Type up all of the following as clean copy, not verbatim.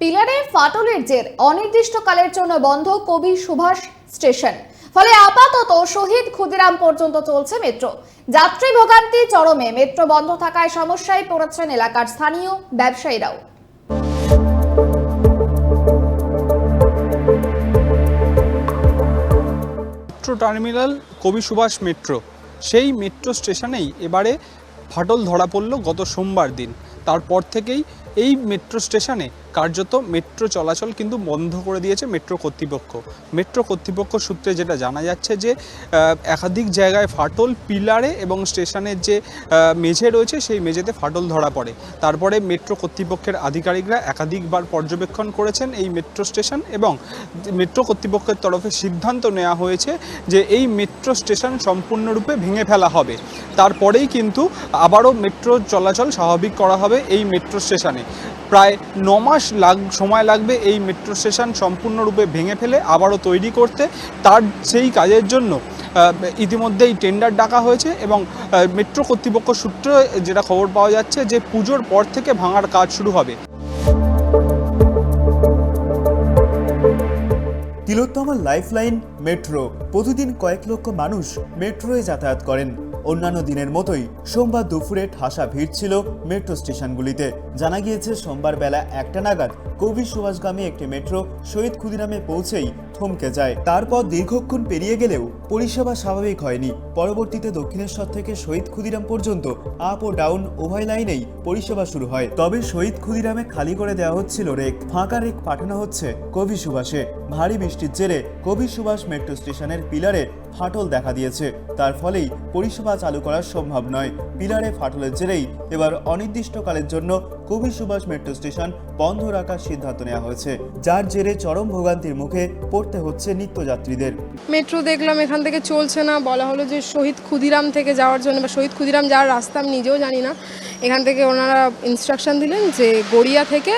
পিলারে ফাটলের জের অনির্দিষ্টকালের জন্য বন্ধ কবি সুভাষ স্টেশন। ফলে আপাতত শহীদ ক্ষুদিরাম পর্যন্ত চলছে মেট্রো। যাত্রী ভোগান্তি চরমে। মেট্রো বন্ধ থাকায় সমস্যায় পড়েছেন এলাকার স্থানীয় ব্যবসায়ীরাও। মেট্রো টার্মিনাল কবি সুভাষ মেট্রো, সেই মেট্রো স্টেশনেই এবারে ফাটল ধরা পড়ল গত সোমবার দিন। তারপর থেকেই এই মেট্রো স্টেশনে কার্যত মেট্রো চলাচল কিন্তু বন্ধ করে দিয়েছে মেট্রো কর্তৃপক্ষ। মেট্রো কর্তৃপক্ষ সূত্রে যেটা জানা যাচ্ছে যে একাধিক জায়গায় ফাটল, পিলারে এবং স্টেশনের যে মেঝে রয়েছে সেই মেঝেতে ফাটল ধরা পড়ে। তারপরে মেট্রো কর্তৃপক্ষের আধিকারিকরা একাধিকবার পর্যবেক্ষণ করেছেন এই মেট্রো স্টেশন এবং মেট্রো কর্তৃপক্ষের তরফে সিদ্ধান্ত নেওয়া হয়েছে যে এই মেট্রো স্টেশন সম্পূর্ণরূপে ভেঙে ফেলা হবে। তারপরেই কিন্তু আবারও মেট্রো চলাচল স্বাভাবিক করা হবে এই মেট্রো স্টেশনে। প্রায় 9 মাস সময় লাগবে এই মেট্রো স্টেশন সম্পূর্ণরূপে ভেঙে ফেলে আবারও তৈরি করতে। সেই কাজের জন্য ইতিমধ্যেই টেন্ডার ডাকা হয়েছে এবং মেট্রো কর্তৃপক্ষ সূত্রে যেটা খবর পাওয়া যাচ্ছে যে পুজোর পর থেকে ভাঙার কাজ শুরু হবে। তিলোত্তমার লাইফলাইন মেট্রো। প্রতিদিন কয়েক লক্ষ মানুষ মেট্রোয় যাতায়াত করেন। অন্যান্য দিনের মতোই সোমবার দুপুরে ঠাসা ভিড় ছিল মেট্রো স্টেশনগুলিতে। জানা গিয়েছে সোমবার বেলা 1টা নাগাদ কবি সুভাষগামী একটি মেট্রো শহীদ ক্ষুদিরামে পৌঁছেই থমকে যায়। তারপর দীর্ঘক্ষণ পেরিয়ে গেলেও পরিষেবা স্বাভাবিক হয়নি। পরবর্তীতে দক্ষিণেশ্বর থেকে শহীদ ক্ষুদিরাম পর্যন্ত আপ ও ডাউন উভয় লাইনেই পরিষেবা শুরু হয়। তবে শহীদ ক্ষুদিরামে খালি করে দেওয়া হচ্ছিল রেক, ফাঁকা রেক পাঠানো হচ্ছে কবি সুভাষে। ভারী বৃষ্টির জেরে কবি সুভাষ মেট্রো স্টেশনের পিলারে ফাটল দেখা দিয়েছে। তার ফলেই পরিষেবা চালু করা সম্ভব নয়। পিলারে ফাটলের জেরেই এবার অনির্দিষ্টকালের জন্য কবি সুভাষ মেট্রো স্টেশন বন্ধ রাখার সিদ্ধান্ত নেওয়া হয়েছে, যার জেরে চরম ভোগান্তির মুখে পড়তে হচ্ছে নিত্যযাত্রীদের। মেট্রো দেখলাম এখান থেকে চলছে না, বলা হলো যে শহীদ ক্ষুদিরাম থেকে যাওয়ার জন্য বা শহীদ ক্ষুদিরাম যাওয়ার রাস্তা আমি নিজেও জানি না। এখান থেকে ওনারা ইনস্ট্রাকশন দিলেন যে গড়িয়া থেকে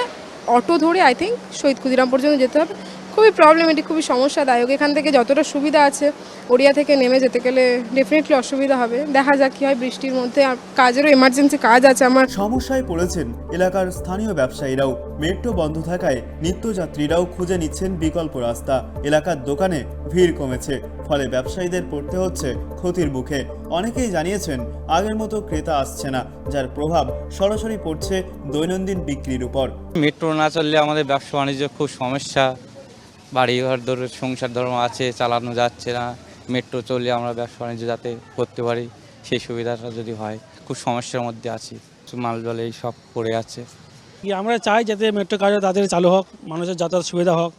অটো ধরে আই থিঙ্ক শহীদ ক্ষুদিরাম পর্যন্ত যেতে হবে। খুবই প্রবলেমেটিক, খুবই সমস্যাদায়ক। এখান থেকে যতটা সুবিধা আছে গড়িয়া থেকে নেমে যেতে গেলে ডেফিনেটলি অসুবিধা হবে। দেখা যাক কি হয় বৃষ্টির মধ্যে, আর কাজেরও এমার্জেন্সি কাজ আছে আমার। সমস্যায় পড়েছেন এলাকার স্থানীয় ব্যবসায়ীরাও। মেট্রো বন্ধ থাকায় নিত্যযাত্রীরাও খুঁজে নিচ্ছেন বিকল্প রাস্তা। এলাকার দোকানে ভিড় কমেছে, ফলে ব্যবসায়ীদের পড়তে হচ্ছে ক্ষতির মুখে। অনেকেই জানিয়েছেন আগের মতো ক্রেতা আসছে না, যার প্রভাব সরাসরি পড়ছে দৈনন্দিন বিক্রির উপর। মেট্রো না চললে আমাদের ব্যবসা বাণিজ্য খুব সমস্যা। বাড়িঘর ধরে সংসার ধর্ম আছে, চালানো যাচ্ছে না। মেট্রো চললে আমরা ব্যবসা বাণিজ্য যাতে করতে পারি, সেই সুবিধাটা যদি হয়। খুব সমস্যার মধ্যে আছি, মাল জলে এই সব পড়ে আছে। আমরা চাই যাতে মেট্রো কাজ তাড়াতাড়ি চালু হোক, মানুষের যাতায়াত সুবিধা হোক।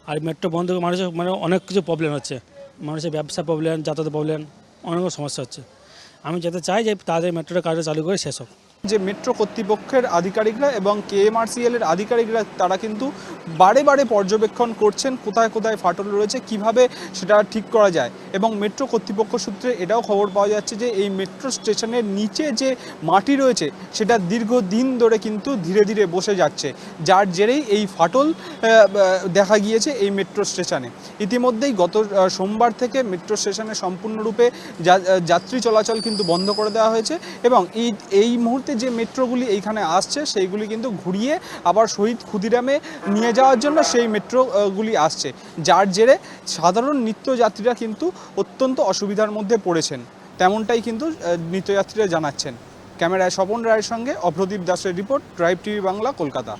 আর মেট্রো বন্ধ মানুষের অনেক কিছু প্রবলেম হচ্ছে, মানুষের ব্যবসা প্রবলেম, যাতায়াত প্রবলেম, অনেক সমস্যা হচ্ছে। আমি যাতে চাই যে তাদের মেট্রোর কাজ চালু করে শেষ হোক। যে মেট্রো কর্তৃপক্ষের আধিকারিকরা এবং কেএমআরসিএল এর আধিকারিকরা তারা কিন্তু বারে বারে পর্যবেক্ষণ করছেন কোথায় কোথায় ফাটল রয়েছে, কিভাবে সেটা ঠিক করা যায়। এবং মেট্রো কর্তৃপক্ষ সূত্রে এটাও খবর পাওয়া যাচ্ছে যে এই মেট্রো স্টেশনের নিচে যে মাটি রয়েছে সেটা দীর্ঘদিন ধরে কিন্তু ধীরে ধীরে বসে যাচ্ছে, যার জেরেই এই ফাটল দেখা গিয়েছে এই মেট্রো স্টেশনে। ইতিমধ্যেই গত সোমবার থেকে মেট্রো স্টেশনে সম্পূর্ণরূপে যাত্রী চলাচল কিন্তু বন্ধ করে দেওয়া হয়েছে এবং এই মুহূর্তে যে মেট্রোগুলি এইখানে আসছে সেইগুলি কিন্তু ঘুরিয়ে আবার শহীদ ক্ষুদিরামে নিয়ে যাওয়ার জন্য সেই মেট্রোগুলি আসছে, যার জেরে সাধারণ নিত্যযাত্রীরা কিন্তু অত্যন্ত অসুবিধার মধ্যে পড়েছেন। তেমনটাই কিন্তু নিত্যযাত্রীরা জানাচ্ছেন। ক্যামেরায় স্বপন রায়ের সঙ্গে অভ্রদীপ দাসের report, drive TV Bangla, Kolkata.